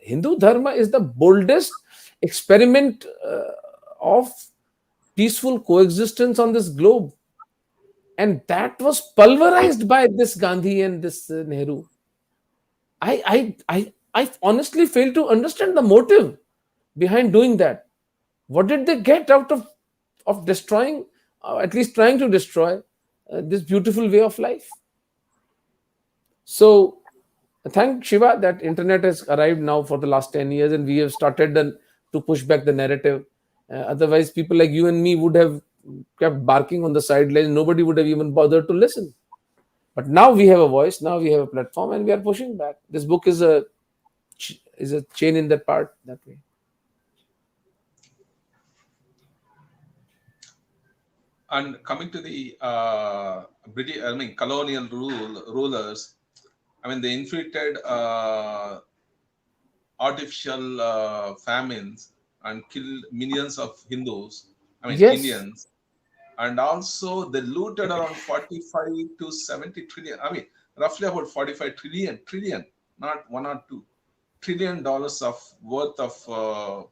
Hindu Dharma is the boldest experiment of peaceful coexistence on this globe. And that was pulverized by this Gandhi and this Nehru. I honestly fail to understand the motive behind doing that. What did they get out of destroying, at least trying to destroy, this beautiful way of life? So, thank Shiva that internet has arrived now for the last 10 years, and we have started to push back the narrative. Otherwise, people like you and me would have kept barking on the sidelines. Nobody would have even bothered to listen. But now we have a voice, now we have a platform, and we are pushing back. This book is a chain in that part that way. And coming to the British, I mean, colonial rulers, I mean, they inflicted artificial famines and killed millions of Hindus, I mean, Yes, Indians, and also they looted around 45 to 70 trillion, I mean, roughly about 45 trillion, not one or two $1 trillion of worth of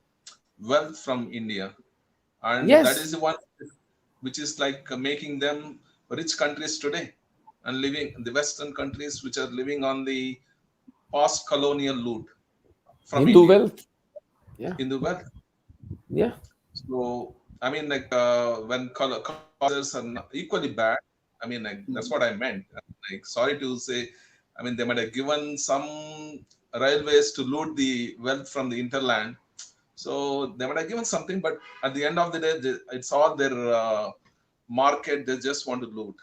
wealth from India. And that is yes. the one which is like making them rich countries today, and living the Western countries which are living on the past colonial loot from Hindu India wealth. Yeah, in the wealth. yeah. So I mean, like when colonizers are equally bad. I mean, like that's what I meant. Like, sorry to say, I mean they might have given some railways to loot the wealth from the hinterland. So they might have given something, but at the end of the day, it's all their market. They just want to loot.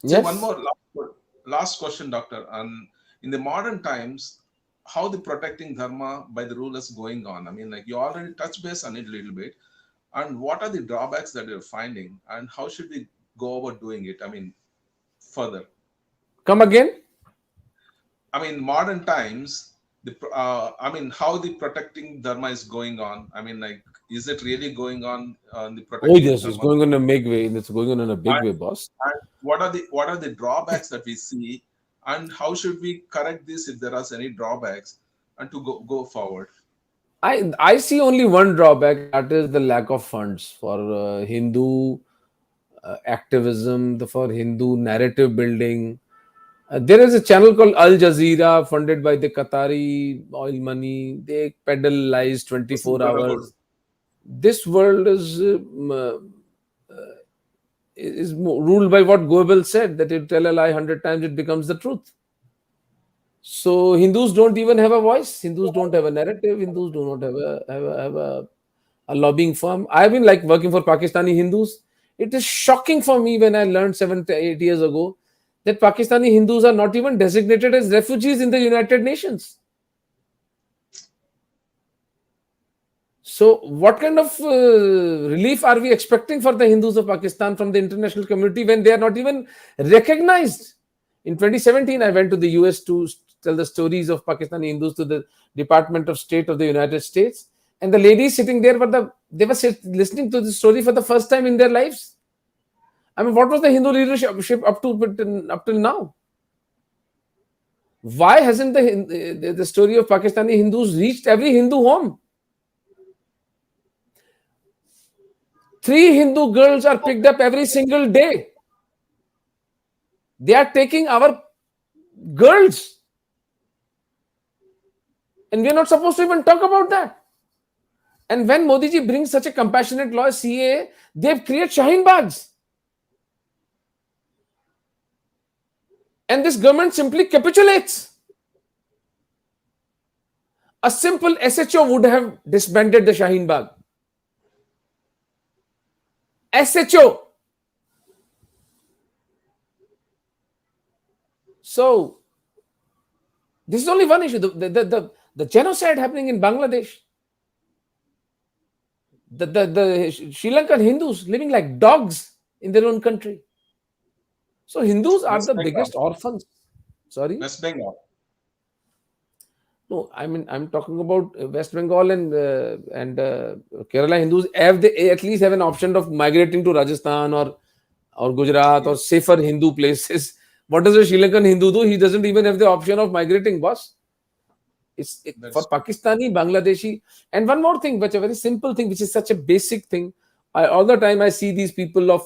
See, one Yes. more last question, doctor. And in the modern times, how the protecting dharma by the rulers going on? I mean, like you already touched base on it a little bit. And what are the drawbacks that you're finding, and how should we go about doing it? I mean, further. Come again. I mean, modern times, I mean, how the protecting dharma is going on. I mean, like, is it really going on the Oh, protecting yes, it's dharma? going on a big way. It's going on in a big And, way, boss. and what are the drawbacks that we see, and how should we correct this if there are any drawbacks, and to go forward? I see only one drawback, that is the lack of funds for Hindu activism, for Hindu narrative building. There is a channel called Al Jazeera, funded by the Qatari oil money. They peddle lies This is 24 brotherhood. hours. This world is ruled by what Goebbels said, that you tell a lie 100 times, it becomes the truth. So Hindus don't even have a voice. Hindus don't have a narrative. Hindus do not have a lobbying firm. I've been like working for Pakistani Hindus. It is shocking for me when I learned 7 to 8 years ago that Pakistani Hindus are not even designated as refugees in the United Nations. So, what kind of relief are we expecting for the Hindus of Pakistan from the international community when they are not even recognized? In 2017, I went to the US to tell the stories of Pakistani Hindus to the Department of State of the United States, and the ladies sitting there they were listening to the story for the first time in their lives. I mean, what was the Hindu leadership up till now? Why hasn't the story of Pakistani Hindus reached every Hindu home? 3 Hindu girls are picked up every single day. They are taking our girls. And we are not supposed to even talk about that. And when Modi ji brings such a compassionate law, CAA, they create Shaheen Bags. And this government simply capitulates. A simple SHO would have disbanded the Shaheen Bagh. SHO. So this is only one issue. The genocide happening in Bangladesh. The Sri Lankan Hindus living like dogs in their own country. So Hindus are West the Bengal. biggest orphans. Sorry. West Bengal. No, I mean I'm talking about West Bengal and Kerala Hindus. Have they at least have an option of migrating to Rajasthan or Gujarat or Yes, safer Hindu places? What does a Sri Lankan Hindu do? He doesn't even have the option of migrating, boss. For that's Pakistani, Bangladeshi, and one more thing, which a very simple thing, which is such a basic thing. All the time I see these people of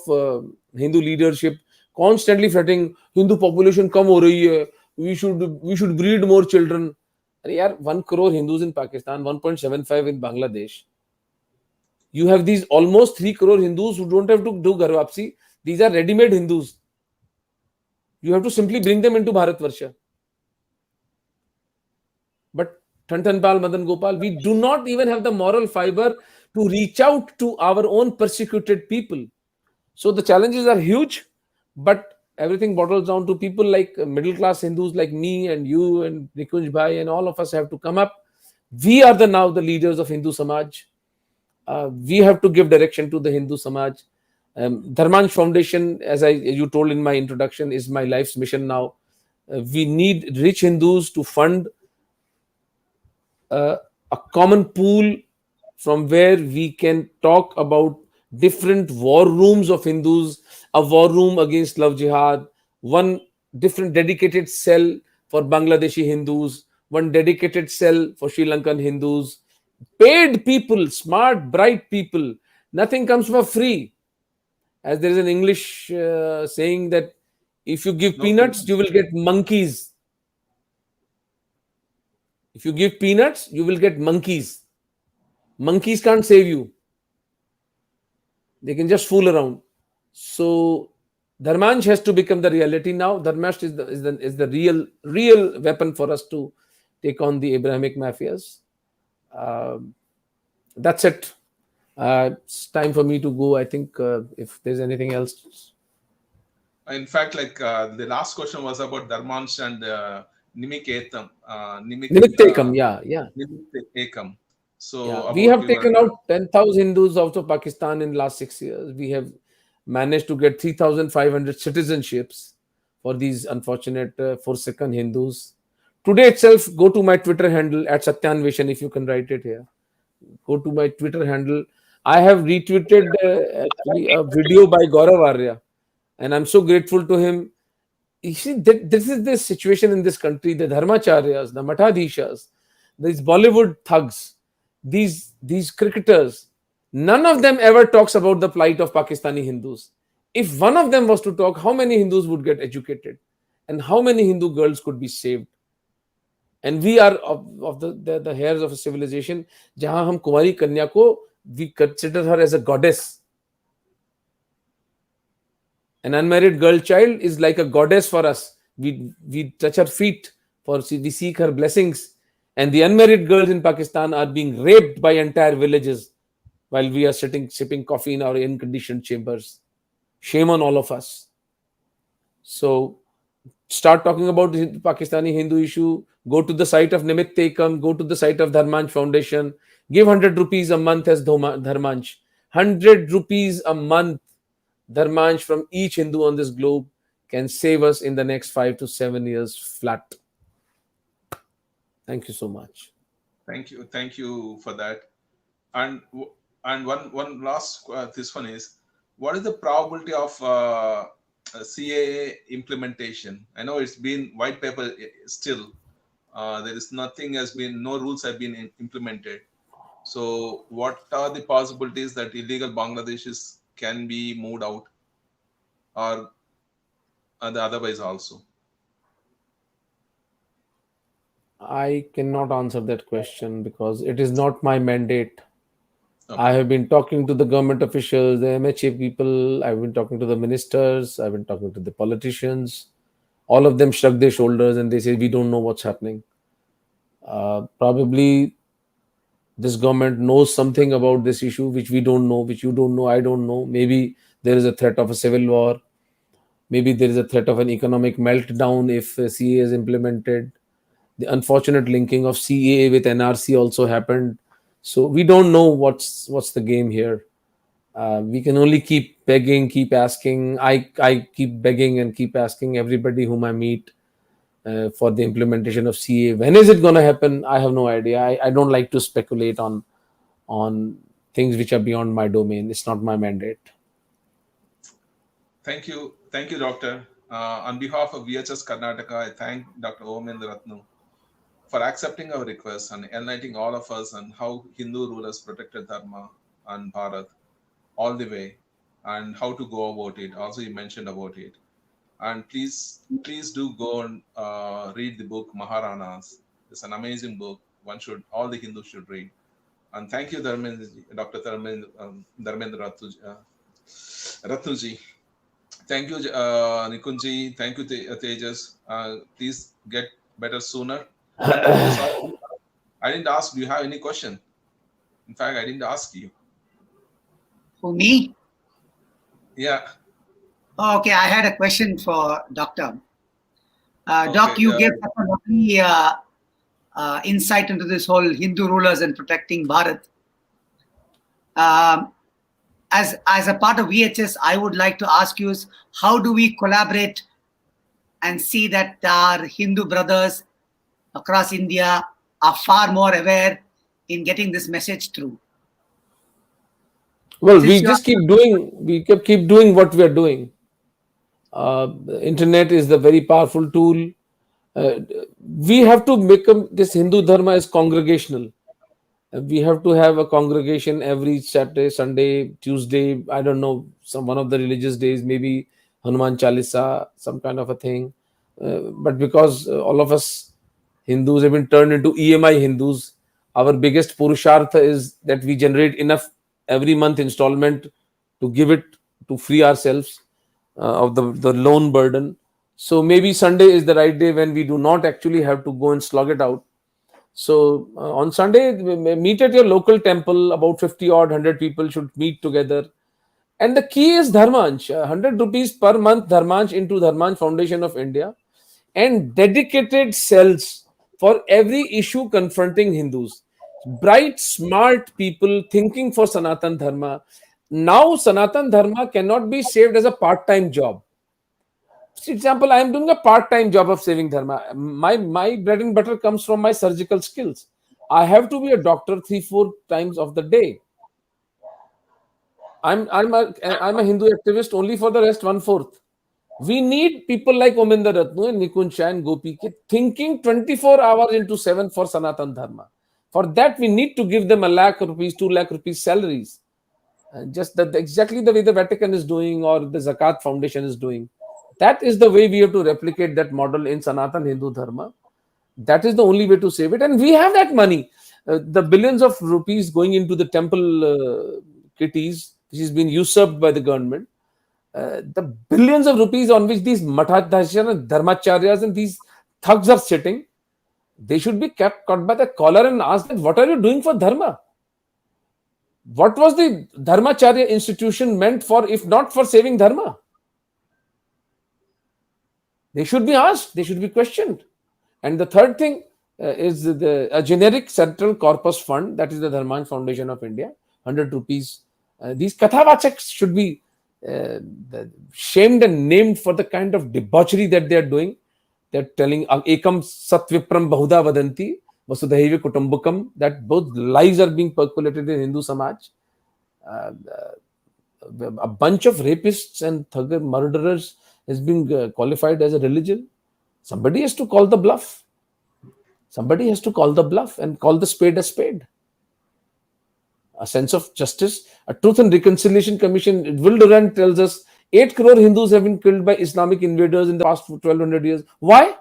Hindu leadership constantly fretting, Hindu population come ho rahi hai, we should breed more children. अरे यार 1 crore Hindus in Pakistan, 1.75 in Bangladesh. You have these almost 3 crore Hindus who don't have to do Garvapsi. These are ready-made Hindus. You have to simply bring them into Bharatvarsha. But Tantanpal, Madan Gopal, we do not even have the moral fiber to reach out to our own persecuted people. So the challenges are huge, but everything bottles down to people like middle class Hindus like me and you and Nikunj Bhai and all of us have to come up. We are now the leaders of Hindu Samaj. We have to give direction to the Hindu Samaj. Dharmanj Foundation, you told in my introduction, is my life's mission now. We need rich Hindus to fund uh, a common pool from where we can talk about different war rooms of Hindus, a war room against love jihad, one different dedicated cell for Bangladeshi Hindus, one dedicated cell for Sri Lankan Hindus, paid people, smart, bright people. Nothing comes for free. As there is an English saying that if you give no peanuts, freedom. you will get monkeys. If you give peanuts, you will get monkeys. Monkeys can't save you. They can just fool around. So Dharmanj has to become the reality now. Dharmanj is the real weapon for us to take on the Abrahamic mafias. Um that's it. It's time for me to go. I think if there's anything else, In fact, like the last question was about Dharmansh and Nimik Etham. Nimik, Nimittekam, yeah, yeah. Nimik Ekam. Yeah, So we about have your taken out 10,000 Hindus out of Pakistan in last 6 years. We have managed to get 3,500 citizenships for these unfortunate forsaken Hindus. Today itself, go to my Twitter handle at Satyanveshan if you can write it here. Go to my Twitter handle. I have retweeted actually a video by Gaurav Arya, and I'm so grateful to him. You see, this is the situation in this country. The Dharmacharyas, the Mathadishas, these Bollywood thugs, these cricketers, none of them ever talks about the plight of Pakistani Hindus. If one of them was to talk, how many Hindus would get educated, and how many Hindu girls could be saved? And we are of the hairs of a civilization जहां हम कुमारी कन्या को we consider her as a goddess. An unmarried girl child is like a goddess for us. We touch her feet we seek her blessings. And the unmarried girls in Pakistan are being raped by entire villages while we are sitting sipping coffee in our air-conditioned chambers. Shame on all of us. So start talking about the Pakistani Hindu issue. Go to the site of Nimit Tekam. Go to the site of Dharmanj Foundation. Give 100 rupees a month as Dharmanj. 100 rupees a month Dharmanj from each Hindu on this globe can save us in the next 5 to 7 years flat. Thank you so much. thank you for that. And and one last this one is, what is the probability of CAA implementation? I know it's been white paper still. There is nothing has been, no rules have been implemented. So what are the possibilities that illegal Bangladeshis can be moved out, or the otherwise also? I cannot answer that question because it is not my mandate. I Okay. have been talking to the government officials, the MHA people, I've been talking to the ministers, I've been talking to the politicians. All of them shrug their shoulders and they say, we don't know what's happening. Probably this government knows something about this issue which we don't know, which you don't know, I don't know. Maybe there is a threat of a civil war. Maybe there is a threat of an economic meltdown if CA is implemented. The unfortunate linking of CAA with NRC also happened. So we don't know what's the game here. We can only keep begging, keep asking. I keep begging and keep asking everybody whom I meet for the implementation of CA. When is it going to happen? I have no idea. I don't like to speculate on things which are beyond my domain. It's not my mandate. Thank you, Doctor. On behalf of VHS Karnataka, I thank Dr. Omendra Ratnu for accepting our request and enlightening all of us on how Hindu rulers protected Dharma and Bharat all the way, and how to go about it. Also, you mentioned about it. And please do go and read the book Maharanas. It's an amazing book. All the Hindus should read. And thank you, Dr. Dharmendra Ratnuji. Thank you, Nikunji. Thank you, Tejas. Please get better sooner. And I didn't ask, do you have any question? In fact, I didn't ask you. For me? Yeah. Oh, okay, I had a question for Doctor. Doc, you gave such a lovely insight into this whole Hindu rulers and protecting Bharat. As a part of VHS, I would like to ask you is how do we collaborate and see that our Hindu brothers across India are far more aware in getting this message through? Well, we just keep doing what we are doing. The internet is the very powerful tool. We have to make this Hindu Dharma is congregational. We have to have a congregation every Saturday, Sunday, Tuesday. I don't know, one of the religious days, maybe Hanuman Chalisa, some kind of a thing. But because all of us Hindus have been turned into EMI Hindus, our biggest purushartha is that we generate enough every month installment to give it to free ourselves of the loan burden. So maybe Sunday is the right day when we do not actually have to go and slog it out. So on Sunday, meet at your local temple. About 50 odd 100 people should meet together. And the key is Dharmanch, 100 rupees per month Dharmanch into Dharmanch Foundation of India, and dedicated cells for every issue confronting Hindus. Bright, smart people thinking for Sanatan Dharma. Now, Sanatan Dharma cannot be saved as a part-time job. For example, I am doing a part-time job of saving Dharma. My bread and butter comes from my surgical skills. I have to be a doctor 3-4 times of the day. I'm a Hindu activist only for the rest 1/4. We need people like Omendra Ratnu and Nikunj and Gopi thinking 24 hours into 7 for Sanatan Dharma. For that, we need to give them 1 lakh rupees, 2 lakh rupees salaries. Just exactly the way the Vatican is doing or the Zakat Foundation is doing. That is the way we have to replicate that model in Sanatan Hindu Dharma. That is the only way to save it. And we have that money. The billions of rupees going into the temple kitties, which has been usurped by the government. The billions of rupees on which these Matadhacharya and Dharmacharyas and these thugs are sitting, they should be kept caught by the collar and asked that, what are you doing for Dharma? What was the Dharmacharya institution meant for, if not for saving Dharma? They should be asked, they should be questioned. And the third thing is a generic central corpus fund, that is the Dharman Foundation of India, 100 rupees. These Kathavachaks should be shamed and named for the kind of debauchery that they are doing. They're telling Ekam Satvipram Bahuda Vadanti, Vasudhaiva Kutumbakam, that both lies are being percolated in Hindu Samaj. A bunch of rapists and thugger murderers has been qualified as a religion. Somebody has to call the bluff. Somebody has to call the bluff and call the spade a spade. A sense of justice, a Truth and Reconciliation Commission. Will Durant tells us 8 crore Hindus have been killed by Islamic invaders in the past 1200 years. Why?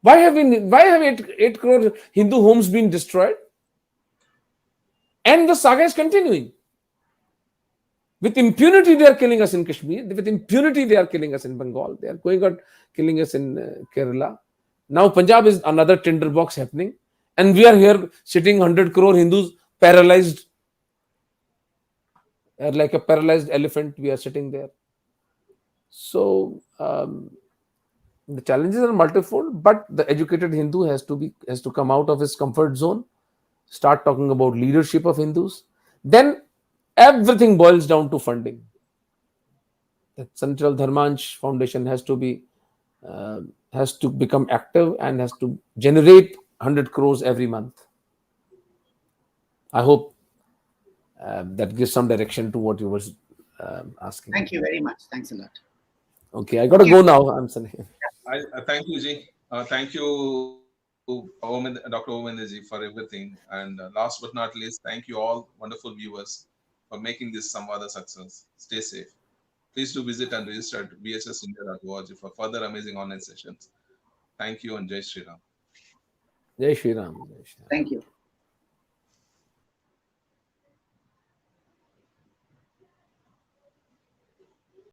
Why have 8 crore Hindu homes been destroyed? And the saga is continuing. With impunity, they are killing us in Kashmir. With impunity, they are killing us in Bengal. They are going out killing us in Kerala. Now Punjab is another tinderbox happening, and we are here sitting 100 crore Hindus paralyzed, like a paralyzed elephant. We are sitting there. So the challenges are multifold, but the educated Hindu has to come out of his comfort zone, start talking about leadership of Hindus. Then everything boils down to funding. The Central Dharmanch Foundation has to become active and has to generate 100 crores every month. I hope that gives some direction to what you were asking. Thank you very much. Thanks a lot. Okay, I gotta go now. I'm sorry. I thank you, Ji. Thank you, Dr. Omendra ji, for everything. And last but not least, thank you all wonderful viewers for making this Samvada success. Stay safe. Please do visit and register at bhsindia.org for further amazing online sessions. Thank you and Jai Shri Ram. Jai Shri Ram. Jai Shri Ram. Thank you.